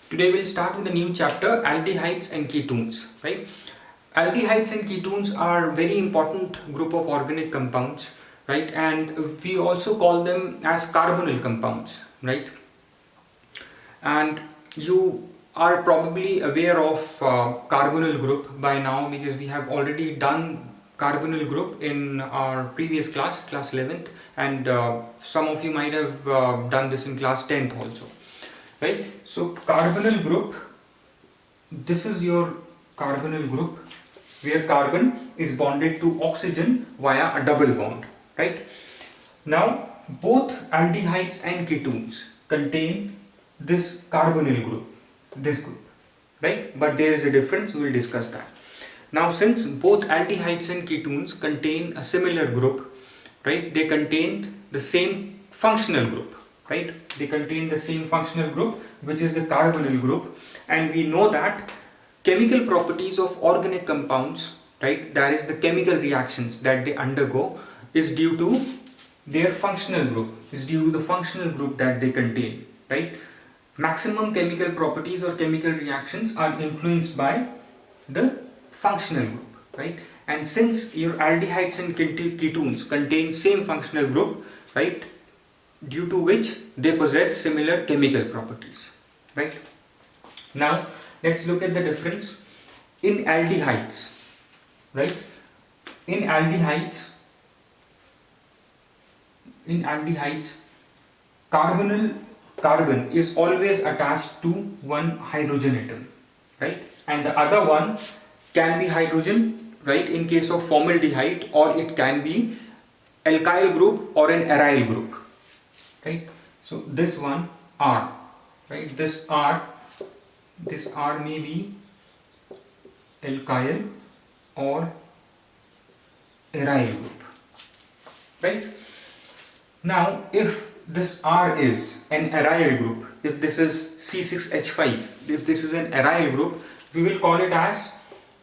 Today we'll start with a new chapter, aldehydes and ketones, right? Aldehydes and ketones are very important group of organic compounds, right? And we also call them as carbonyl compounds, right? And you are probably aware of carbonyl group by now because we have already done carbonyl group in our previous class 11th, and some of you might have done this in class 10th also, right? So carbonyl group, this is your carbonyl group where carbon is bonded to oxygen via a double bond, right? Now both aldehydes and ketones contain this carbonyl group, this group, right? But there is a difference, we will discuss that. Now since both aldehydes and ketones contain a similar group, right, they contain the same functional group, right? They contain the same functional group, which is the carbonyl group, and we know that chemical properties of organic compounds, right, that is the chemical reactions that they undergo, is due to their functional group, is due to the functional group that they contain, right? Maximum chemical properties or chemical reactions are influenced by the functional group, right? And since your aldehydes and ketones contain same functional group, right, due to which they possess similar chemical properties, right? Now let's look at the difference in aldehydes, right? In aldehydes, carbon is always attached to one hydrogen atom, right? And the other one can be hydrogen, right, in case of formaldehyde, or it can be alkyl group or an aryl group, right? So this one R, right, this R may be alkyl or aryl group, right? Now if this R is an aryl group, if this is C6H5, if this is an aryl group, we will call it as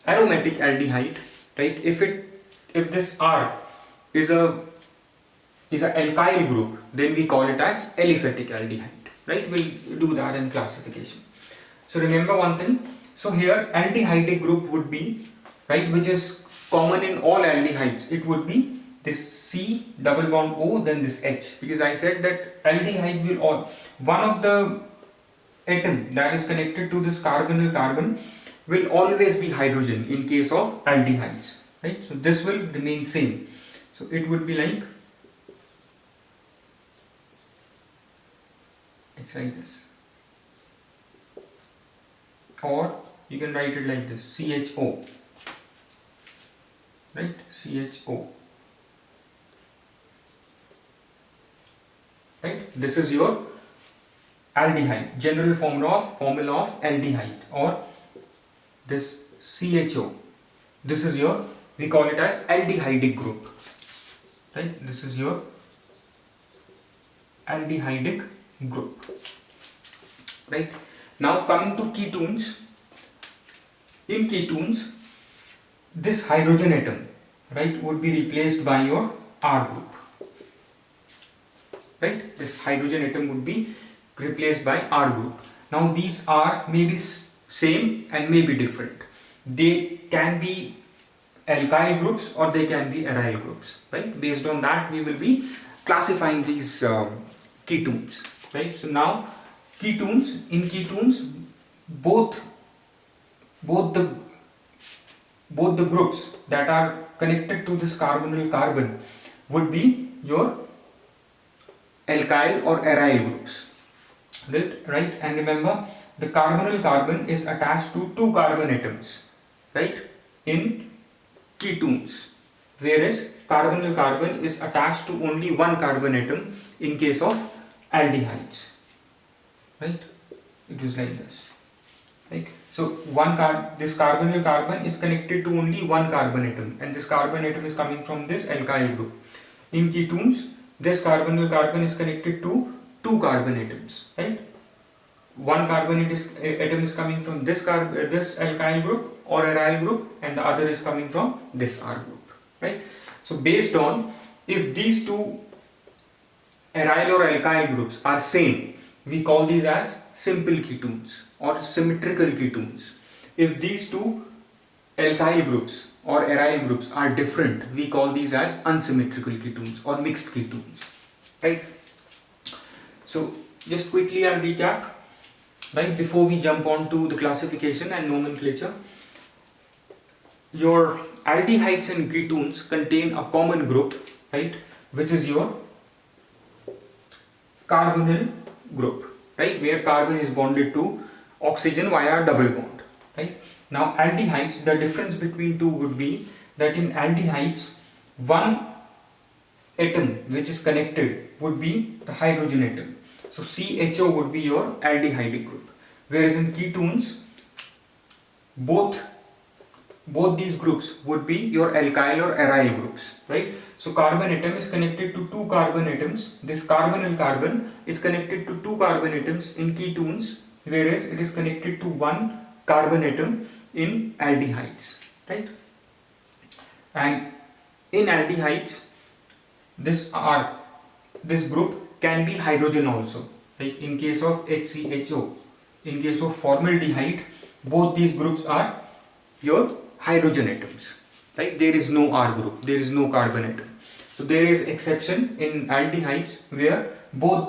aromatic aldehyde, right? If this R is a alkyl group, then we call it as aliphatic aldehyde, right? We'll do that in classification. So remember one thing, so here aldehydic group would be, right, which is common in all aldehydes, it would be this C double bond O, then this H, because I said that aldehyde will all, one of the atom that is connected to this carbonyl carbon will always be hydrogen in case of aldehydes, right? So this will remain same, so it would be like, it's like this, or you can write it like this, CHO, right, CHO, right? This is your aldehyde, general formula of aldehyde, or this CHO, this is your, we call it as aldehydic group, right? This is your aldehydic group, right? Now coming to ketones, in ketones this hydrogen atom, right, would be replaced by your R group, right? This hydrogen atom would be replaced by R group. Now these R may be same and may be different. They can be alkyl groups or they can be aryl groups, right? Based on that we will be classifying these ketones, right? So now ketones, in ketones both the groups that are connected to this carbonyl carbon would be your alkyl or aryl groups, right? And remember, the carbonyl carbon is attached to two carbon atoms, right, in ketones, whereas carbonyl carbon is attached to only one carbon atom in case of aldehydes, right? It is like this, right? So this carbonyl carbon is connected to only one carbon atom, and this carbon atom is coming from this alkyl group. In ketones, this carbonyl carbon is connected to two carbon atoms, right? One carbon atom is coming from this alkyl group or aryl group, and the other is coming from this R group, right? So based on, if these two aryl or alkyl groups are same, we call these as simple ketones or symmetrical ketones. If these two alkyl groups or aryl groups are different, we call these as unsymmetrical ketones or mixed ketones, right? So just quickly I'll recap, right, before we jump on to the classification and nomenclature. Your aldehydes and ketones contain a common group, right, which is your carbonyl group, right, where carbon is bonded to oxygen via a double bond, right. Now aldehydes, the difference between two would be that in aldehydes, one atom which is connected would be the hydrogen atom. So CHO would be your aldehyde group, whereas in ketones, both these groups would be your alkyl or aryl groups, right? So carbon atom is connected to two carbon atoms. This carbonyl carbon is connected to two carbon atoms in ketones, whereas it is connected to one carbon atom in aldehydes, right? And in aldehydes, this group can be hydrogen also, like in case of HCHO. In case of formaldehyde, both these groups are your hydrogen atoms, right? There is no R group, there is no carbon atom. So there is exception in aldehydes where both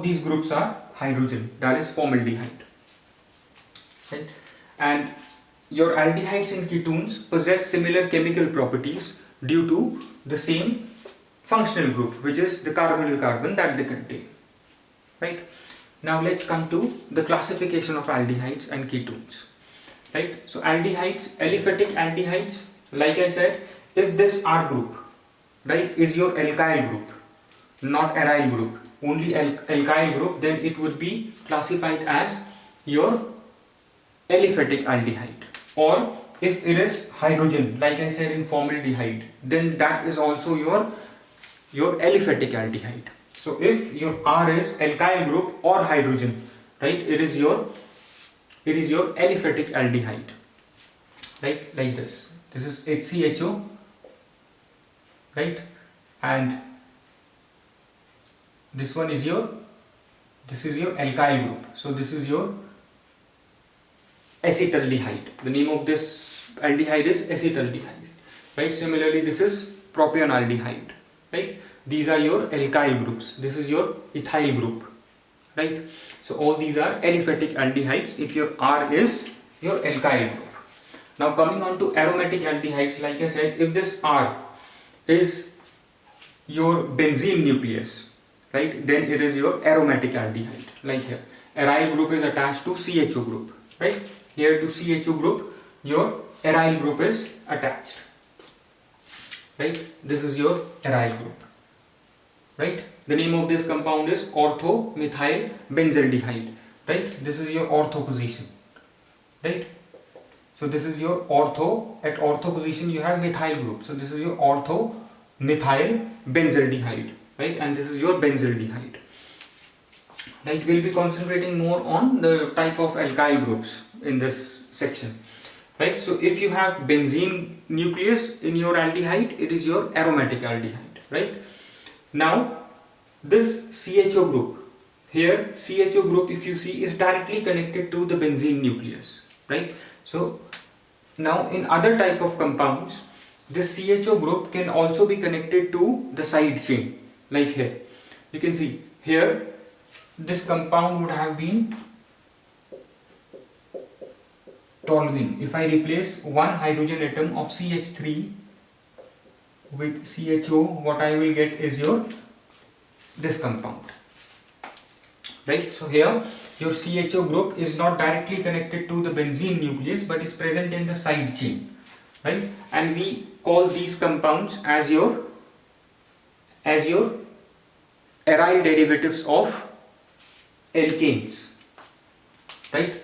these groups are hydrogen, that is formaldehyde, right? And your aldehydes and ketones possess similar chemical properties due to the same functional group, which is the carbonyl carbon that they contain, right? Now let's come to the classification of aldehydes and ketones, right? So aldehydes, aliphatic aldehydes, like I said, if this R group, right, is your alkyl group, not aryl group, only alkyl group, then it would be classified as your aliphatic aldehyde. Or if it is hydrogen, like I said in formaldehyde, then that is also your aliphatic aldehyde. So if your R is alkyl group or hydrogen, right, it is your aliphatic aldehyde, right, like this. This is HCHO, right, and this one is your alkyl group. So this is your acetaldehyde. The name of this aldehyde is acetaldehyde, right? Similarly, this is propionaldehyde, right? These are your alkyl groups. This is your ethyl group, right? So all these are aliphatic aldehydes if your R is your alkyl group. Now coming on to aromatic aldehydes, like I said, if this R is your benzene nucleus, right, then it is your aromatic aldehyde. Like here, aryl group is attached to CHO group, right? Here to CHO group, your aryl group is attached, right? This is your aryl group, right? The name of this compound is ortho-methyl benzaldehyde, right? This is your ortho position, right? So this is your ortho, at ortho position you have methyl group. So this is your ortho-methyl benzaldehyde, right? And this is your benzaldehyde, right? We'll be concentrating more on the type of alkyl groups in this section, right? So if you have benzene nucleus in your aldehyde, it is your aromatic aldehyde, right? Now this CHO group, here CHO group, if you see, is directly connected to the benzene nucleus, right? So now in other type of compounds, this CHO group can also be connected to the side chain, like here. You can see here this compound would have been toluene. If I replace one hydrogen atom of CH3 with CHO, what I will get is this compound, right? So here your CHO group is not directly connected to the benzene nucleus but is present in the side chain, right? And we call these compounds as your aryl derivatives of alkanes, right?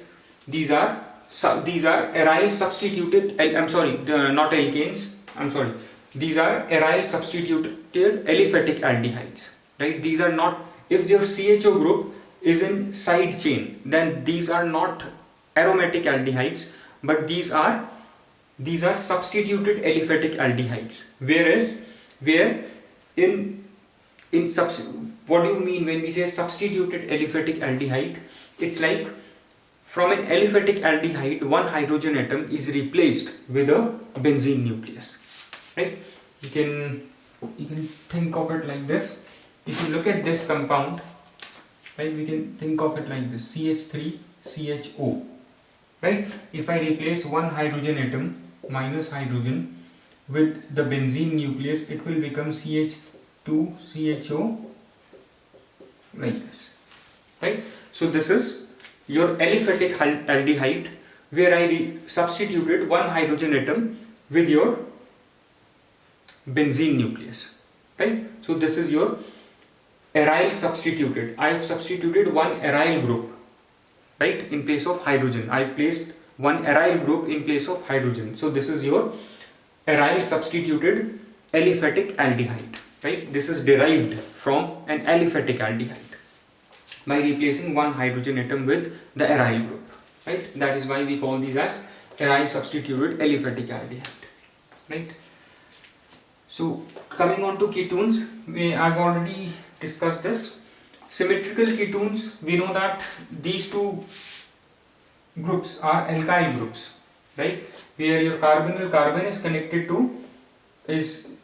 These are aryl substituted, not alkanes, these are aryl substituted aliphatic aldehydes, right? These are not, if your CHO group is in side chain, then these are not aromatic aldehydes, but these are substituted aliphatic aldehydes. Where what do you mean when we say substituted aliphatic aldehyde? It's like from an aliphatic aldehyde, one hydrogen atom is replaced with a benzene nucleus, right? You can think of it like this. If you look at this compound, right, we can think of it like this: CH3CHO, right? If I replace one hydrogen atom minus hydrogen with the benzene nucleus, it will become CH2CHO like this, right? So this is your aliphatic aldehyde, where I substituted one hydrogen atom with your benzene nucleus, right? So this is your aryl substituted. I have substituted one aryl group, right, in place of hydrogen. I placed one aryl group in place of hydrogen. So this is your aryl substituted aliphatic aldehyde, right? This is derived from an aliphatic aldehyde by replacing one hydrogen atom with the aryl group, right? That is why we call these as aryl substituted aliphatic aldehyde, right? So coming on to ketones, I've already discussed this. Symmetrical ketones, we know that these two groups are alkyl groups, right? Where your carbonyl carbon is connected to two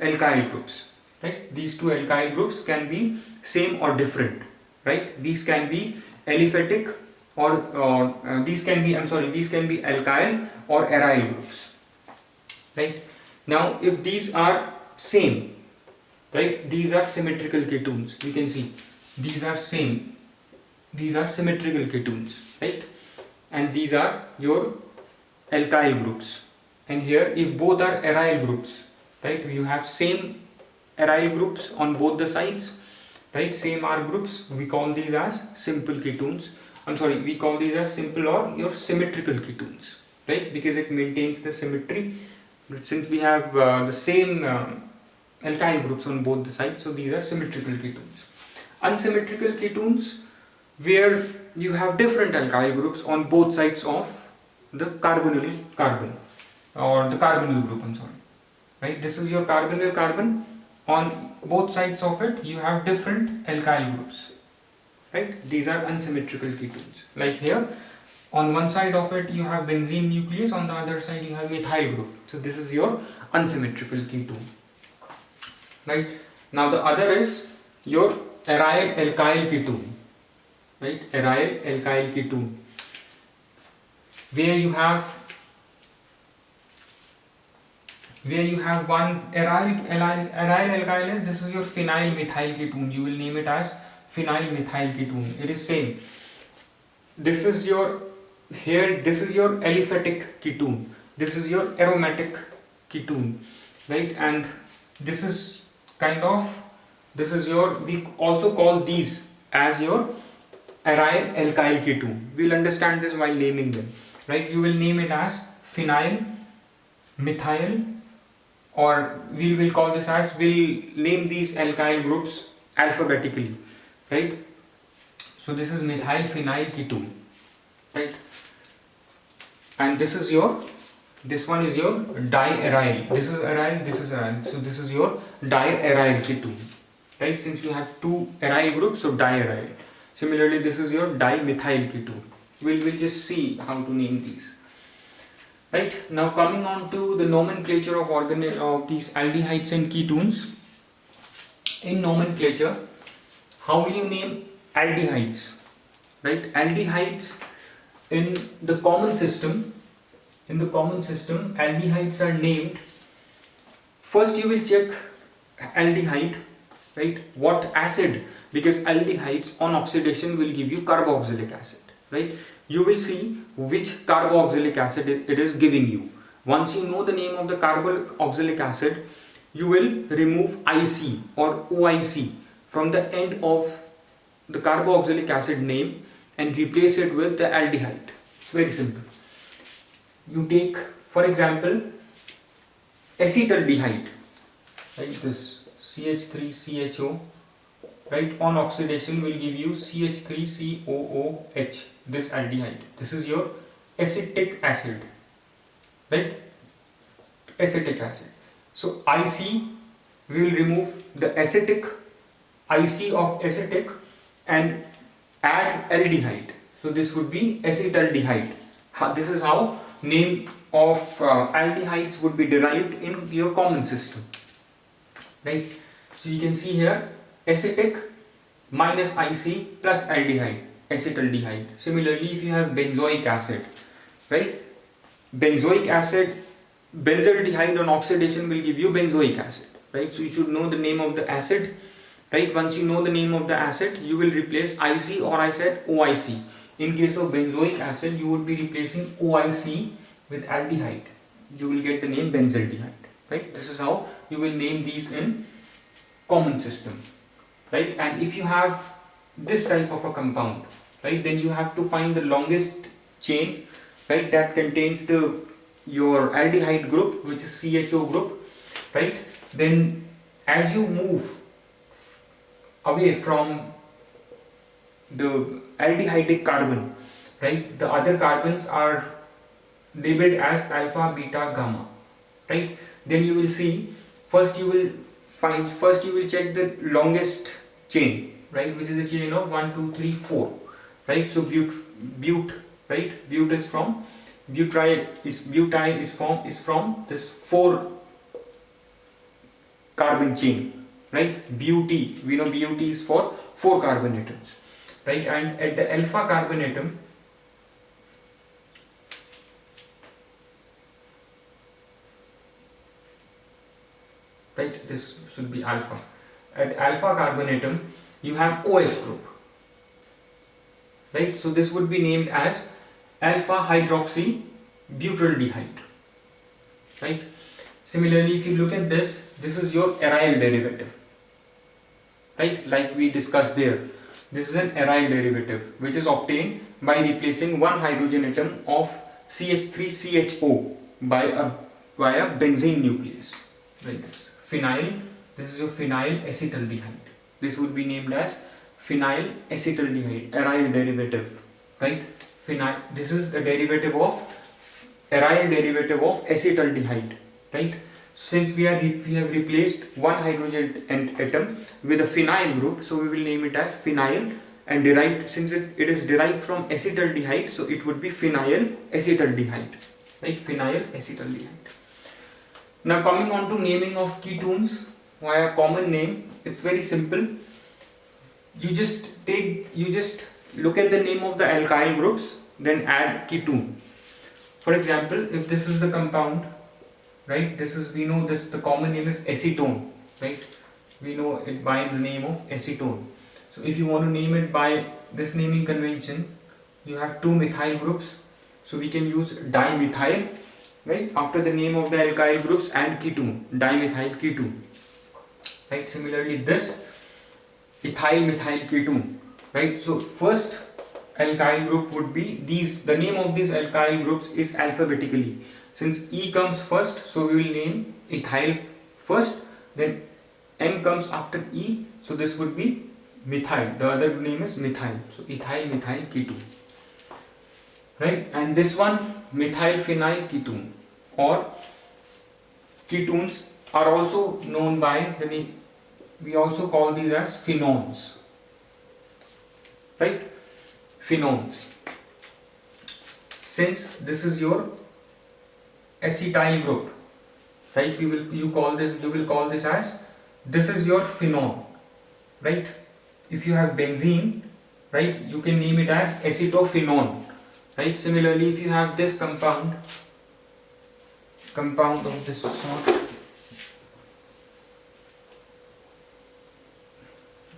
alkyl groups, right? These two alkyl groups can be same or different, right? These can be aliphatic or these can be alkyl or aryl groups, right? Now if these are same, right, these are symmetrical ketones. You can see these are same, these are symmetrical ketones, right? And these are your alkyl groups. And here if both are aryl groups, right, you have same aryl groups on both the sides, right, same R groups, we call these as simple ketones. We call these as simple or your symmetrical ketones, right, because it maintains the symmetry. But since we have the same alkyl groups on both the sides, so these are symmetrical ketones. Unsymmetrical ketones, where you have different alkyl groups on both sides of the carbonyl carbon, or the carbonyl group, right? This is your carbonyl carbon. On both sides of it, you have different alkyl groups, right? These are unsymmetrical ketones. Like here, on one side of it, you have benzene nucleus, on the other side, you have methyl group. So this is your unsymmetrical ketone, right? Now the other is your aryl alkyl ketone, right? Aryl alkyl ketone, where you have one aryl alkyl is, this is your phenyl methyl ketone. You will name it as phenyl methyl ketone. It is same. This is your aliphatic ketone. This is your aromatic ketone, right? And this is we also call these as your aryl alkyl ketone. We'll understand this while naming them, right? You will name it as phenyl methyl, or we will call this as, we'll name these alkyl groups alphabetically, right? So this is methyl phenyl ketone, right? And this one is your diaryl. This is aryl, this is aryl. So this is your diaryl ketone, right? Since you have two aryl groups, so diaryl. Similarly, this is your dimethyl ketone. We'll just see how to name these. Right, now coming on to the nomenclature of these aldehydes and ketones. In nomenclature, how will you name aldehydes? Right, aldehydes in the common system, aldehydes are named. First you will check aldehyde, right? What acid? Because aldehydes on oxidation will give you carboxylic acid, right? You will see which carboxylic acid it is giving you. Once you know the name of the carboxylic acid, you will remove IC or OIC from the end of the carboxylic acid name and replace it with the aldehyde. It's very simple. You take, for example, acetaldehyde, right? This CH3CHO, right, on oxidation will give you CH3COOH, this aldehyde. This is your acetic acid, right? Acetic acid. So IC, we will remove the acetic IC of acetic and add aldehyde. So this would be acetaldehyde. This is how name of aldehydes would be derived in your common system, right? So you can see here acetic minus IC plus aldehyde, acetaldehyde. Similarly, if you have benzoic acid, right? Benzoic acid, benzaldehyde on oxidation will give you benzoic acid, right? So you should know the name of the acid, right? Once you know the name of the acid, you will replace IC, or I said OIC. In case of benzoic acid, you would be replacing OIC with aldehyde. You will get the name benzaldehyde, right? This is how you will name these in common system, right? And if you have this type of a compound, right, then you have to find the longest chain, right, that contains your aldehyde group, which is CHO group, right? Then as you move away from the aldehydic carbon, right, the other carbons are labeled as alpha, beta, gamma, right? Then you will see, first you will check the longest chain, right, which is a chain of 1 2 3 4, right? So but, right, but is from butyl is from this 4 carbon chain, right? But, we know but is for 4 carbon atoms, right? And at the alpha carbon atom, right, this should be alpha. At alpha carbon atom, you have OH group, right? So this would be named as alpha hydroxy butyldehyde, right? Similarly, if you look at this is your aryl derivative, right? Like we discussed there, this is an aryl derivative which is obtained by replacing one hydrogen atom of CH3CHO by a benzene nucleus, like this. Phenyl, this is your phenyl acetaldehyde. This would be named as phenyl acetaldehyde, aryl derivative, right? Phenyl, this is the derivative of aryl derivative of acetaldehyde, right? Since we have replaced one hydrogen atom with a phenyl group, so we will name it as phenyl, and derived, since it is derived from acetaldehyde, so it would be phenyl acetaldehyde, right? Phenyl acetaldehyde. Now coming on to naming of ketones via common name, it's very simple. You just look at the name of the alkyl groups, then add ketone. For example, if this is the compound, right, we know the common name is acetone, right? We know it by the name of acetone. So if you want to name it by this naming convention, you have 2 methyl groups, so we can use dimethyl, right, after the name of the alkyl groups, and ketone, dimethyl ketone, right? Similarly, this ethyl methyl ketone, right? So first alkyl group would be these, the name of these alkyl groups is alphabetically. Since E comes first, so we will name ethyl first, then M comes after E, so this would be methyl, the other name is methyl, so ethyl methyl ketone, right? And this one, methyl phenyl ketone, or ketones are also known by the name, we also call these as phenones, right? Phenones. Since this is your acetyl group, right, you will call this as, this is your phenone, right? If you have benzene, right, you can name it as acetophenone, right? Similarly, if you have this compound of this sort,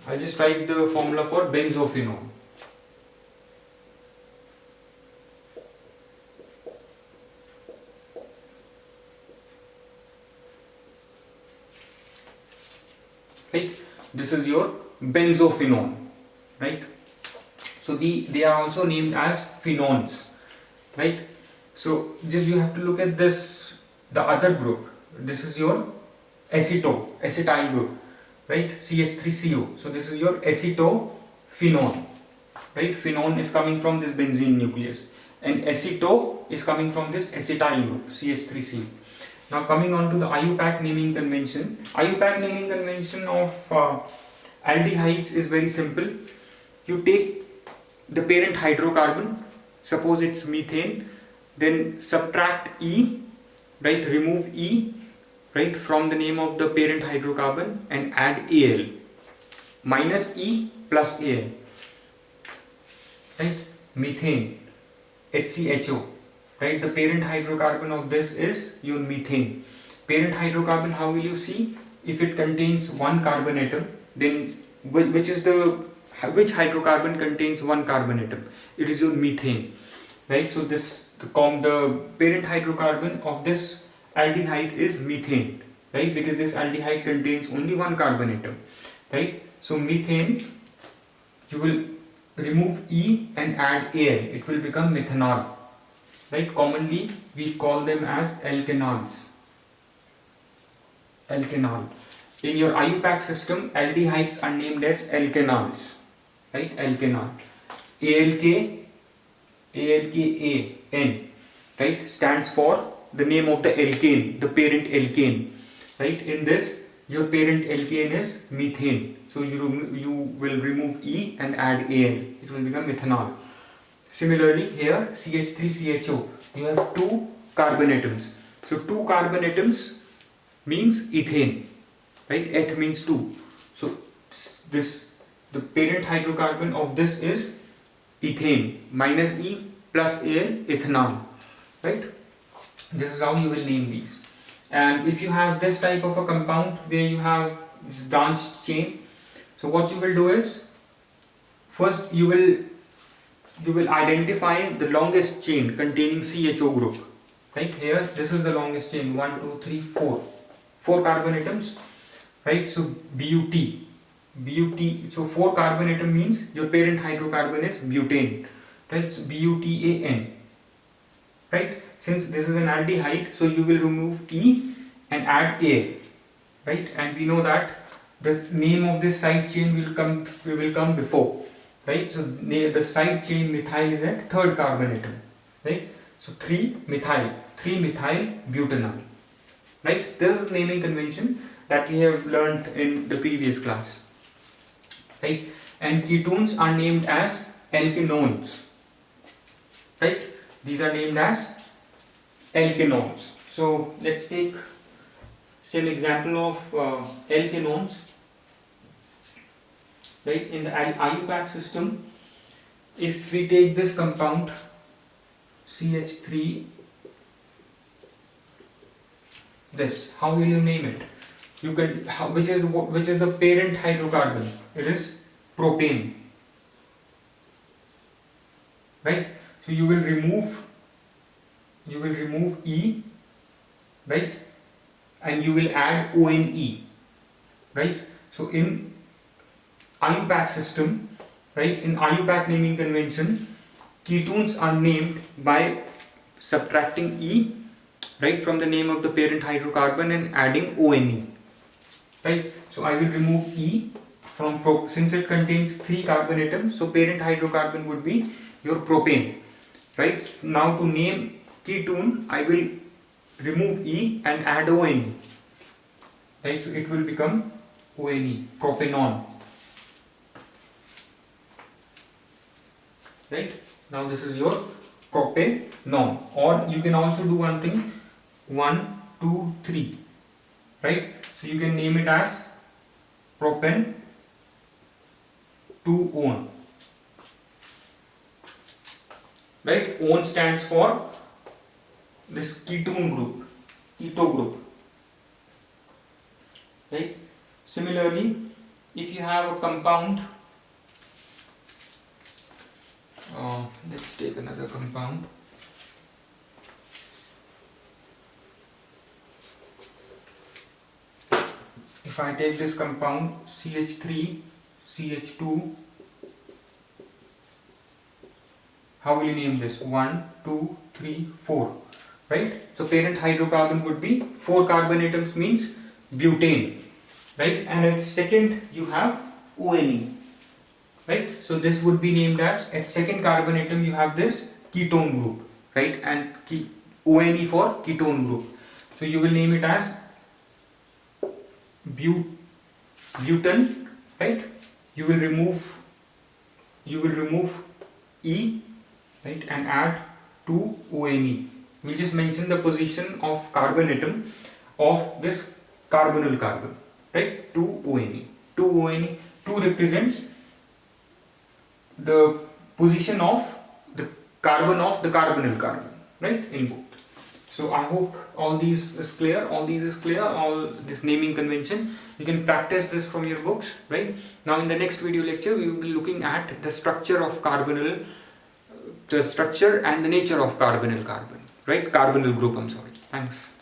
I'll just write the formula for benzophenone. Right, this is your benzophenone, right? So they are also named as phenones, right? So just you have to look at this, the other group, this is your acetyl group, right? CH3CO, so this is your acetophenone, right? Phenone is coming from this benzene nucleus, and aceto is coming from this acetyl group, CH3CO. Now coming on to the IUPAC naming convention. IUPAC naming convention of Aldehydes is very simple. You take the parent hydrocarbon, suppose it's methane, then subtract E, right, remove E, right, from the name of the parent hydrocarbon and add Al, minus E plus Al, right, methane, HCHO, right, the parent hydrocarbon of this is your methane. Parent hydrocarbon, how will you see? If it contains one carbon atom, then which hydrocarbon contains one carbon atom? It is your methane, right? So the parent hydrocarbon of this aldehyde is methane, right? Because this aldehyde contains only one carbon atom, right? So methane, you will remove E and add Al, it will become methanol, right? Commonly we call them as alkanols. Alkanol. In your IUPAC system, aldehydes are named as alkanols, right? Alkanol. ALKAN, right, stands for the name of the alkane, the parent alkane, right? In this, your parent alkane is methane, so you will remove E and add Al, it will become methanol. Similarly here, CH3CHO, you have two carbon atoms, so two carbon atoms means ethane, right? Eth means 2, so the parent hydrocarbon of this is ethane, minus E plus Al, ethanol, right? This is how you will name these. And if you have this type of a compound where you have this branched chain, so what you will do is, first you will identify the longest chain containing CHO group, right? Here this is the longest chain, 1 2 3 4 carbon atoms, right? So BUT, so 4 carbon atom means your parent hydrocarbon is butane, right? So BUTAN, right? Since this is an aldehyde, so you will remove E and add A, right? And we know that the name of this side chain will come before, right? So the side chain methyl is at third carbon atom, right? So 3-methyl butanol, right? This is naming convention that we have learned in the previous class, right? And ketones are named as alkanones, right? These are named as alkanones. So let's take some example of alkanones, right? In the IUPAC system, if we take this compound CH3, this, how will you name it? You can, which is the parent hydrocarbon? It is propane, right? So you will remove E, right, and you will add ONE, right? So in IUPAC system, right, in IUPAC naming convention, ketones are named by subtracting E, right, from the name of the parent hydrocarbon and adding ONE, right? So I will remove E from since it contains 3 carbon atoms, so parent hydrocarbon would be your propane, right? Now to name ketone, I will remove E and add ONE, right? So it will become ONE, propanone, right? Now this is your propanone. Or you can also do one thing, 1 2 3, right? So you can name it as propan 2-one, right? One stands for this ketone group, keto group, right? Similarly, if you have a compound, let's take another compound. If I take this compound CH3, CH2, how will you name this? 1 2 3 4, right? So parent hydrocarbon would be 4 carbon atoms means butane, right? And at second you have ONE, right? So this would be named as, at second carbon atom you have this ketone group, right? And ONE for ketone group. So you will name it as butan, right? you will remove E, right, and add 2 ONE. We'll just mention the position of carbon atom of this carbonyl carbon, right? 2 ONE. 2 ONE, 2 represents the position of the carbonyl carbon, right, in both. So I hope all these is clear, all this naming convention. You can practice this from your books, right? Now in the next video lecture, we will be looking at the structure of carbonyl, the structure and the nature of carbonyl carbon, right? Carbonyl group, I'm sorry. Thanks.